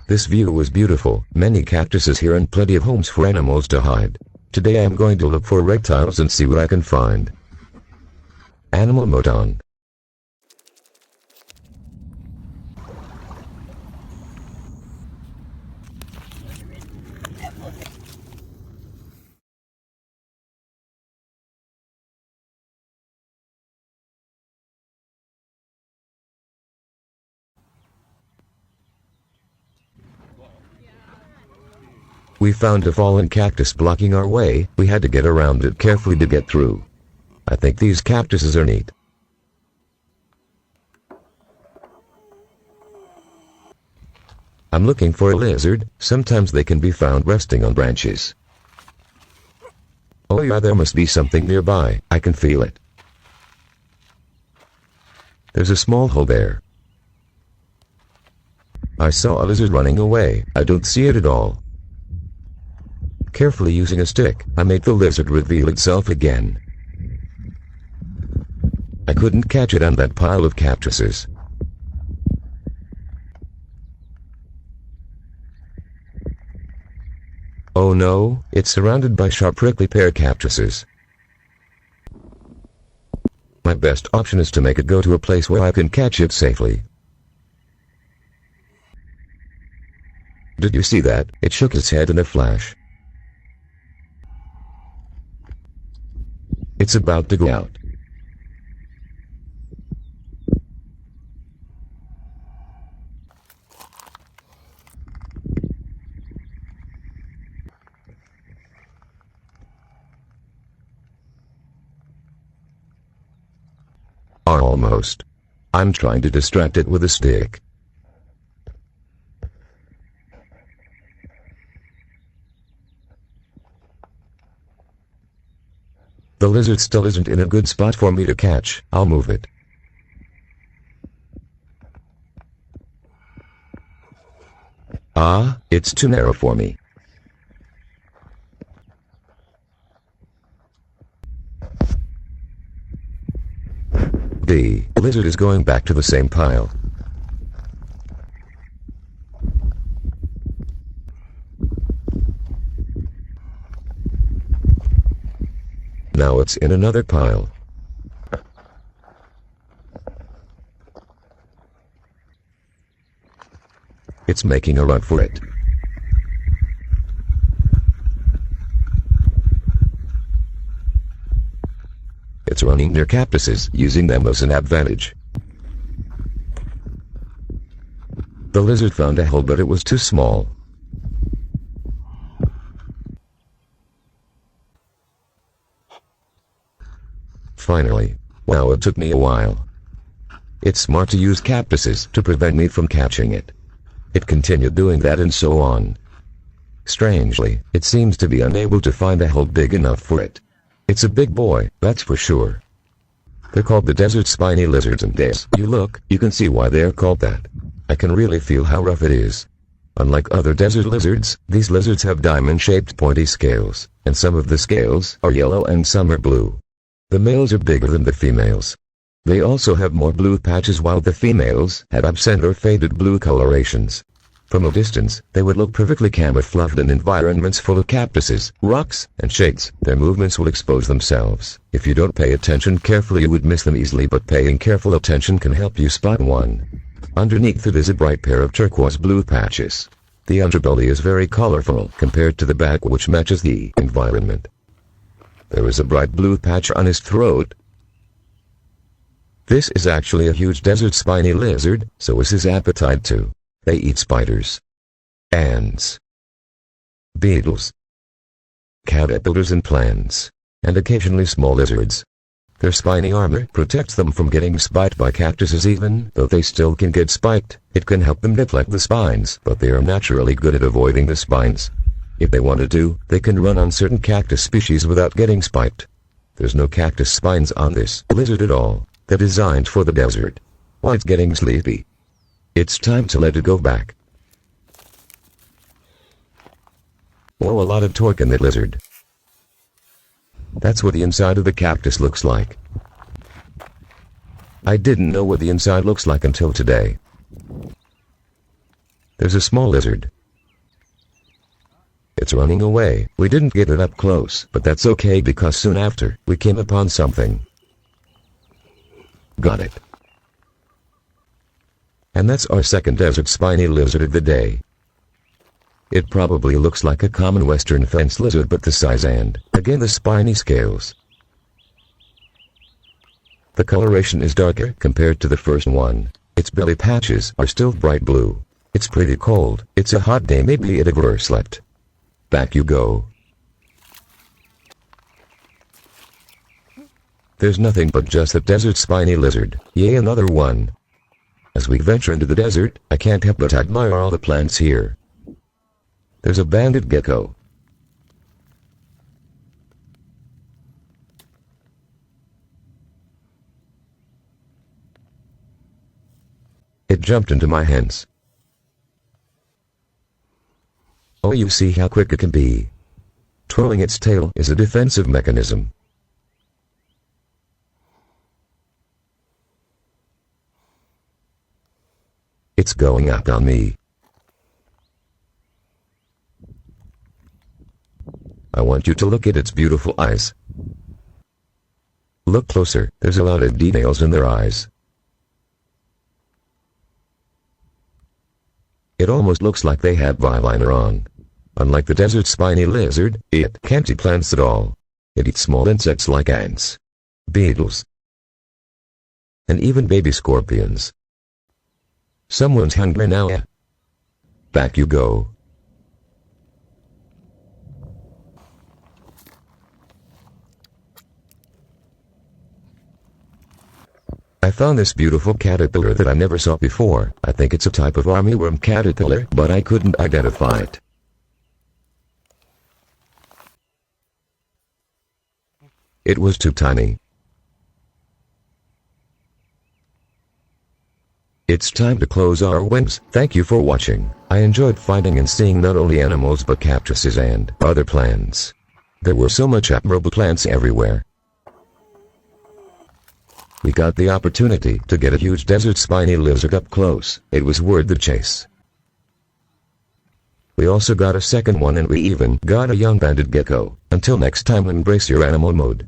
This view was beautiful, many cactuses here and plenty of homes for animals to hide. Today I am going to look for reptiles and see what I can find. Animal mode on. We found a fallen cactus blocking our way. We had to get around it carefully to get through. I think these cactuses are neat. I'm looking for a lizard. Sometimes they can be found resting on branches. Oh yeah, there must be something nearby. I can feel it. There's a small hole there. I saw a lizard running away. I don't see it at all. Carefully using a stick, I made the lizard reveal itself again. I couldn't catch it on that pile of cactuses. Oh no, it's surrounded by sharp prickly pear cactuses. My best option is to make it go to a place where I can catch it safely. Did you see that? It shook its head in a flash. It's about to go out. Almost. I'm trying to distract it with a stick. The lizard still isn't in a good spot for me to catch. I'll move it. Ah, it's too narrow for me. The lizard is going back to the same pile. Now it's in another pile. It's making a run for it. It's running near cactuses, using them as an advantage. The lizard found a hole, but it was too small. Finally. Wow, it took me a while. It's smart to use cactuses to prevent me from catching it. It continued doing that and so on. Strangely, it seems to be unable to find a hole big enough for it. It's a big boy, that's for sure. They're called the desert spiny lizards, and as you look, you can see why they're called that. I can really feel how rough it is. Unlike other desert lizards, these lizards have diamond-shaped pointy scales, and some of the scales are yellow and some are blue. The males are bigger than the females. They also have more blue patches, while the females have absent or faded blue colorations. From a distance, they would look perfectly camouflaged in environments full of cactuses, rocks, and shades. Their movements will expose themselves. If you don't pay attention carefully, you would miss them easily, but paying careful attention can help you spot one. Underneath it is a bright pair of turquoise blue patches. The underbelly is very colorful compared to the back, which matches the environment. There is a bright blue patch on his throat. This is actually a huge desert spiny lizard, so is his appetite too. They eat spiders, ants, beetles, caterpillars and plants, and occasionally small lizards. Their spiny armor protects them from getting spiked by cactuses. Even though they still can get spiked, it can help them deflect the spines, but they are naturally good at avoiding the spines. If they wanted to, they can run on certain cactus species without getting spiked. There's no cactus spines on this lizard at all. They're designed for the desert. Why, it's getting sleepy. It's time to let it go back. Oh, a lot of torque in that lizard. That's what the inside of the cactus looks like. I didn't know what the inside looks like until today. There's a small lizard. It's running away. We didn't get it up close, but that's okay because soon after, we came upon something. Got it. And that's our second desert spiny lizard of the day. It probably looks like a common western fence lizard, but the size and, again, the spiny scales. The coloration is darker compared to the first one. Its belly patches are still bright blue. It's pretty cold. It's a hot day, maybe it overslept. Back you go. There's nothing but just that desert spiny lizard. Yay, another one. As we venture into the desert, I can't help but admire all the plants here. There's a banded gecko. It jumped into my hands. Oh, you see how quick it can be. Twirling its tail is a defensive mechanism. It's going up on me. I want you to look at its beautiful eyes. Look closer, there's a lot of details in their eyes. It almost looks like they have eyeliner on. Unlike the desert spiny lizard, it can't eat plants at all. It eats small insects like ants, beetles, and even baby scorpions. Someone's hungry now. Back you go. I found this beautiful caterpillar that I never saw before. I think it's a type of armyworm caterpillar, but I couldn't identify it. It was too tiny. It's time to close our wings. Thank you for watching. I enjoyed finding and seeing not only animals but cactuses and other plants. There were so much admirable plants everywhere. We got the opportunity to get a huge desert spiny lizard up close. It was worth the chase. We also got a second one, and we even got a young banded gecko. Until next time, embrace your animal mode.